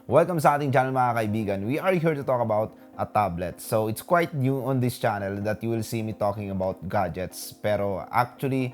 Welcome sa ating channel mga kaibigan. We are here to talk about a tablet. So it's quite new on this channel that you will see me talking about gadgets. Pero actually,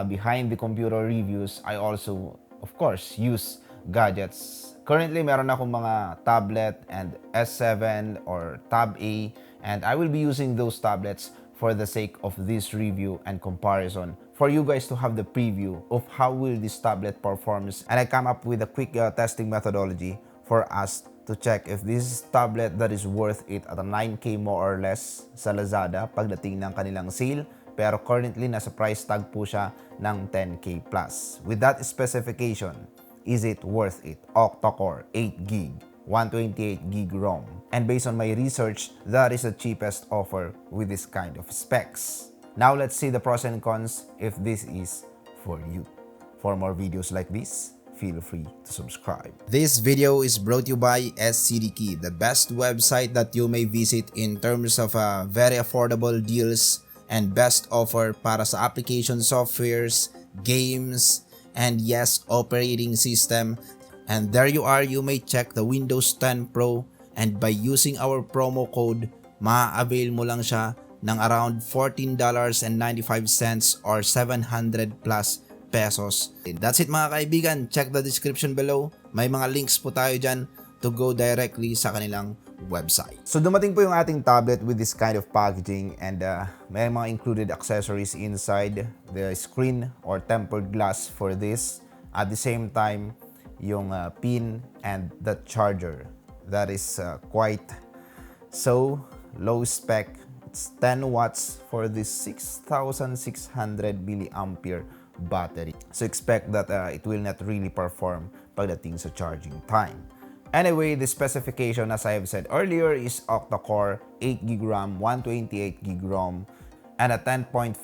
behind the computer reviews, I also, of course, use gadgets. Currently, meron akong mga tablet and S7 or Tab A, and I will be using those tablets for the sake of this review and comparison for you guys to have the preview of how will this tablet performs, and I come up with a quick testing methodology for us to check if this tablet that is worth it at a 9K more or less sa Lazada pagdating ng kanilang sale, pero currently nasa price tag po siya ng 10K plus. With that specification, is it worth it? Octa core, 8GB, 128GB ROM. And based on my research, that is the cheapest offer with this kind of specs. Now let's see the pros and cons if this is for you. For more videos like this, feel free to subscribe. This video is brought to you by SCDKey, the best website that you may visit in terms of very affordable deals and best offer para sa application softwares, games, and yes, operating system. And there you are, you may check the Windows 10 Pro, and by using our promo code, ma-avail mo lang siya ng around $14.95 or 700 plus pesos. That's it mga kaibigan. Check the description below. May mga links po tayo dyan to go directly sa kanilang website. So dumating po yung ating tablet with this kind of packaging, and may mga included accessories inside. The screen or tempered glass for this. At the same time, yung pin and the charger. That is quite so low spec. It's 10 watts for this 6,600 milliampere battery. So expect that it will not really perform pagdating sa charging time. Anyway, the specification, as I have said earlier, is Octa core, 8GB RAM, 128GB ROM, and a 10.4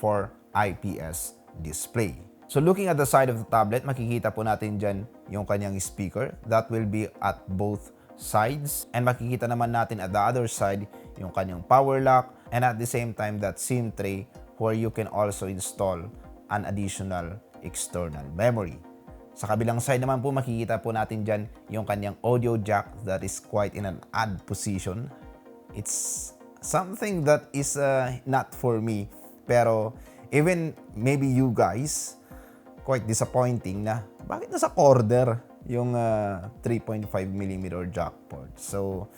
IPS display. So looking at the side of the tablet, makikita po natin dyan yung kanyang speaker. That will be at both sides. And makikita naman natin at the other side yung kanyang power lock, and at the same time that SIM tray where you can also install an additional external memory. Sa kabilang side naman po, makikita po natin dyan yung kanyang audio jack that is quite in an odd position. It's something that is not for me. Pero even maybe you guys, quite disappointing na bakit nasa corner yung 3.5mm jack port. So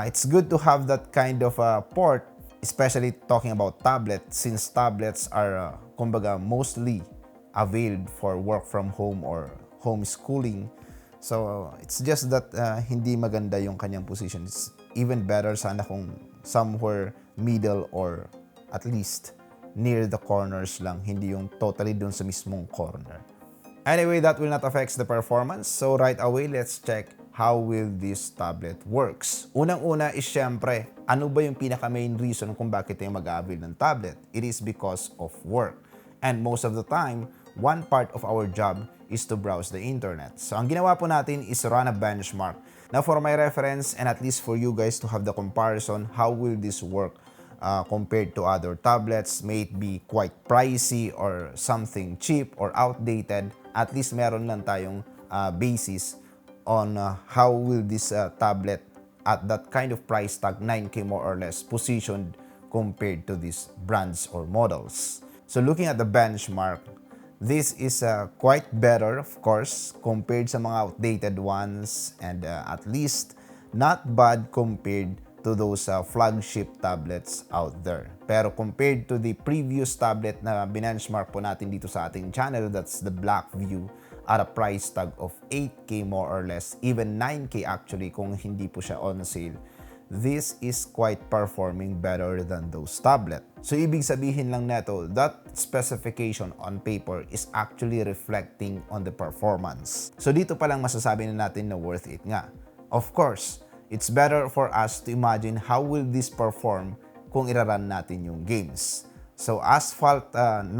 it's good to have that kind of port, especially talking about tablets, since tablets are kumbaga mostly availed for work from home or homeschooling. So it's just that hindi maganda yung kanyang position. It's even better sana kung somewhere middle or at least near the corners lang, hindi yung totally dun sa mismong corner. Anyway, that will not affect the performance. So right away, let's check how will this tablet works. Unang-una is syempre, ano ba yung pinaka-main reason kung bakit tayo mag-avail ng tablet? It is because of work. And most of the time, one part of our job is to browse the internet. So ang ginawa po natin is run a benchmark. Now for my reference, and at least for you guys to have the comparison, how will this work compared to other tablets, may it be quite pricey or something cheap or outdated, at least meron lang tayong basis on how will this tablet at that kind of price tag, 9K more or less, positioned compared to these brands or models. So looking at the benchmark, this is quite better, of course, compared sa mga outdated ones, and at least not bad compared to those flagship tablets out there. Pero compared to the previous tablet na binenchmark po natin dito sa ating channel, that's the Blackview, at a price tag of 8K more or less, even 9K actually kung hindi po siya on sale, this is quite performing better than those tablet. So ibig sabihin lang neto, that specification on paper is actually reflecting on the performance. So dito pa lang masasabi na natin na worth it nga. Of course, it's better for us to imagine how will this perform kung iraran natin yung games. So Asphalt 9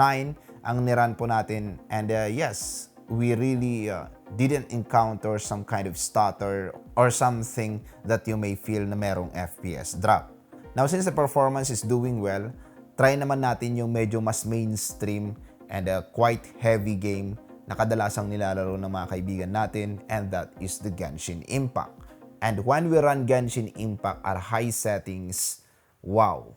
ang niran po natin, and yes, we really didn't encounter some kind of stutter or something that you may feel na merong FPS drop. Now since the performance is doing well, try naman natin yung medyo mas mainstream and quite heavy game na kadalasang nilalaro ng mga kaibigan natin, and that is the Genshin Impact. And when we run Genshin Impact at high settings, wow!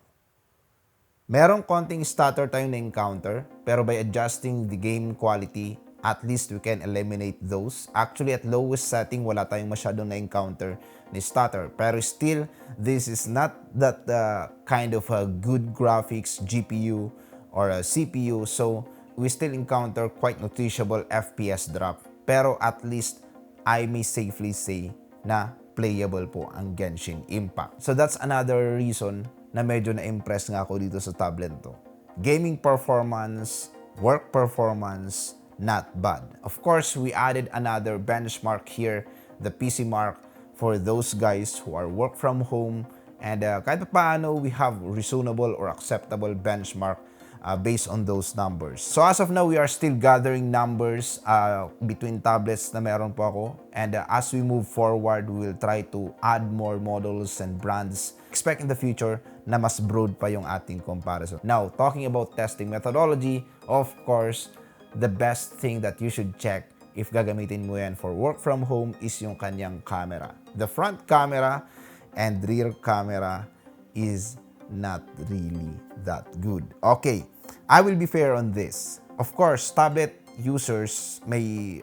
Merong konting stutter tayong na-encounter, pero by adjusting the game quality, at least we can eliminate those. Actually, at lowest setting, wala tayong masyadong na-encounter ni stutter. Pero still, this is not that kind of a good graphics GPU or a CPU. So, we still encounter quite noticeable FPS drop. Pero at least, I may safely say na playable po ang Genshin Impact. So, that's another reason na medyo na-impress nga ako dito sa tablet to. Gaming performance, work performance, not bad. Of course, we added another benchmark here, the PC mark, for those guys who are work from home. And kahit paano, we have reasonable or acceptable benchmark based on those numbers. So as of now, we are still gathering numbers between tablets na meron po ako. And as we move forward, we will try to add more models and brands. Expect in the future na mas broad pa yung ating comparison. Now, talking about testing methodology, of course, the best thing that you should check if gagamitin mo yan for work from home is yung kanyang camera. The front camera and rear camera is not really that good. Okay, I will be fair on this. Of course, tablet users may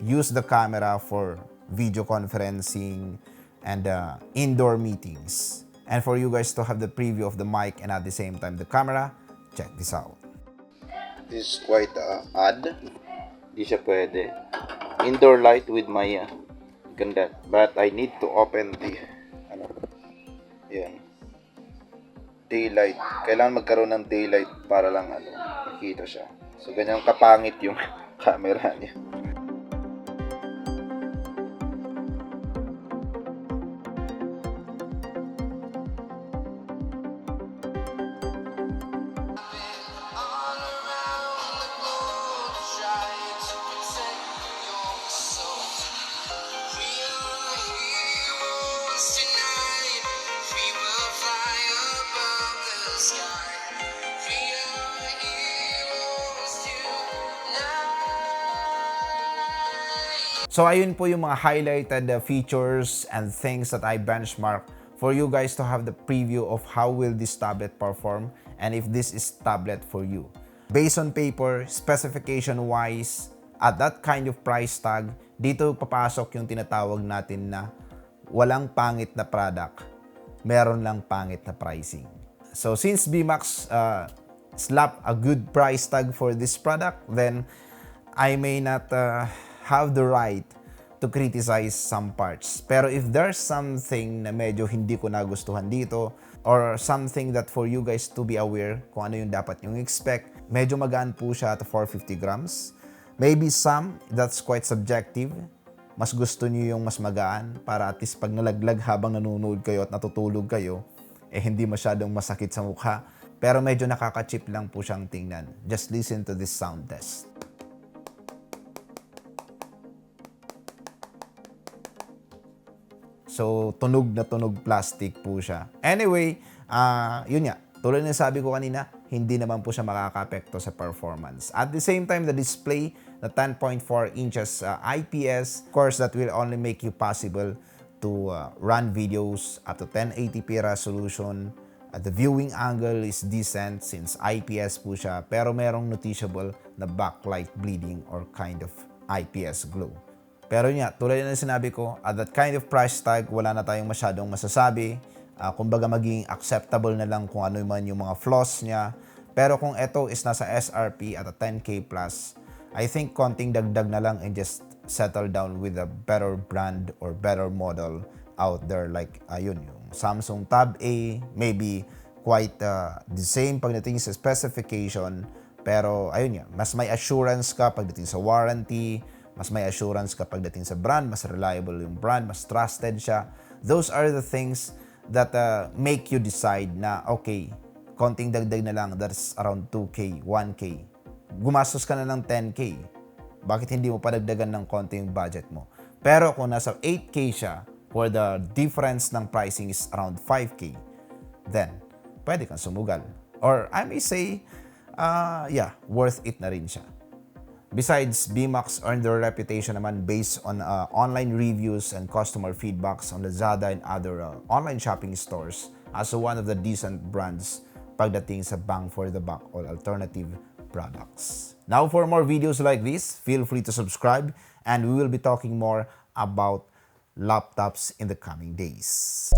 use the camera for video conferencing and indoor meetings. And for you guys to have the preview of the mic and at the same time the camera, check this out. This is quite odd. Di siya pwede. Indoor light with my ganda. But I need to open the yan. Daylight. Kailangan magkaroon ng daylight para lang makita siya. So ganyan kapangit yung camera niya. So ayun po yung mga highlighted features and things that I benchmark for you guys to have the preview of how will this tablet perform and if this is tablet for you. Based on paper, specification-wise, at that kind of price tag, dito papasok yung tinatawag natin na walang pangit na product, meron lang pangit na pricing. So since BMAX slap a good price tag for this product, then I may not have the right to criticize some parts. Pero if there's something na medyo hindi ko nagustuhan dito or something that for you guys to be aware kung ano yung dapat yung expect, medyo magaan po siya at 450 grams. Maybe some, that's quite subjective. Mas gusto niyo yung mas magaan para at least pag nalaglag habang nanonood kayo at natutulog kayo, hindi masyadong masakit sa mukha. Pero medyo nakaka-cheap lang po siyang tingnan. Just listen to this sound test. So, tunog na tunog plastic po siya. Anyway, yun nga. Tulad na sabi ko kanina, hindi naman po siya makaka-apekto sa performance. At the same time, the display, the 10.4 inches IPS, of course, that will only make you possible to run videos up to 1080p resolution. The viewing angle is decent since IPS po siya, pero merong noticeable na backlight bleeding or kind of IPS glow. Pero yun nga, tulad na sinabi ko, at that kind of price tag, wala na tayong masyadong masasabi. Kumbaga maging acceptable na lang kung ano man yung mga flaws niya. Pero kung ito is nasa SRP at a 10K plus, I think konting dagdag na lang and just settle down with a better brand or better model out there. Like, yun, yung Samsung Tab A, maybe quite the same pagdating sa specification. Pero ayun nga, mas may assurance ka pagdating sa warranty, mas may assurance kapag dating sa brand, mas reliable yung brand, mas trusted siya. Those are the things that make you decide na, okay, konting dagdag na lang, that's around 2K, 1K. Gumastos ka na ng 10K. Bakit hindi mo padagdagan ng konti yung budget mo? Pero kung nasa 8K siya, where the difference ng pricing is around 5K, then, pwede kang sumugal. Or I may say, yeah, worth it na rin siya. Besides, BMAX earned their reputation naman based on online reviews and customer feedbacks on Lazada and other online shopping stores as one of the decent brands pagdating sa bang for the buck or alternative products. Now, for more videos like this, feel free to subscribe and we will be talking more about laptops in the coming days.